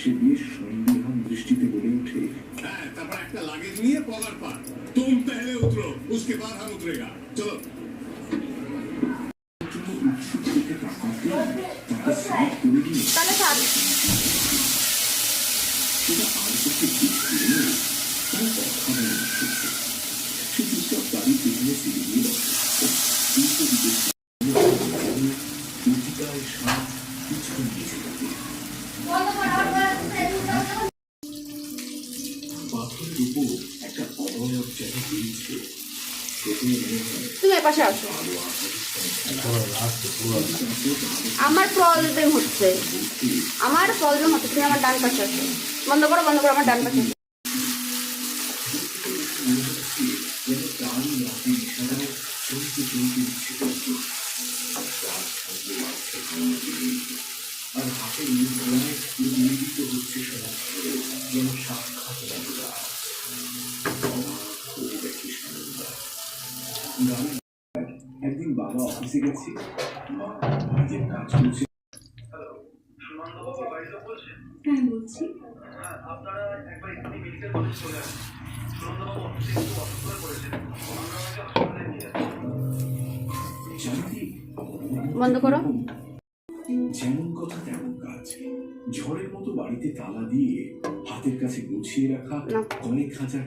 সে বেশ সন্দেহান দৃষ্টিতে বলে ওঠে, তারপর একটা লাগেজ নিয়ে পগার পার। তুম পহলে উতরো, उसके बाद हम उतरेगा। चलो। উৎসুক থেকে তাকাতে তাকে সাইড করে দিয়ে তাহলে থাক। সেটা আর করতে দিচ্ছিল তার কথা বলে আসছে। সে চুপচাপ গাড়ি পেছনে ফিরে দিয়ে উল্টো দিকে প্রতিটায় সাপ পিছন দিয়েছে তাকে। পাথরের উপর একটা অবয়ব যেন দিয়েছে। তুমি এ পাশে আসো। আমার প্রবলেম হচ্ছে, তুমি আমার ডান পাশে আসো। বন্ধ করো আমার ডান পাশে আসো। আর হাতের মুদ্রায় নিবেদিত হচ্ছে সমস্ত যেন সাক্ষাৎ একদিন বাবা অফিসে গেছে, মা নিজের কাজ করছে। হ্যাঁ বলছি। আপনারা একবার এখানে মেডিকেল কলেজ চলে আসেন। সুনন্দবাবু অফিসে একটু অসুস্থ হয়ে পড়েছেন। আমরা ওকে হাসপাতালে নিয়ে যাচ্ছি। জানি বন্ধ করো। যেমন কথা তেমন কাজ। ঝড়ের মতো বাড়িতে তালা দিয়ে হাতের কাছে গুছিয়ে রাখা না। কয়েক হাজার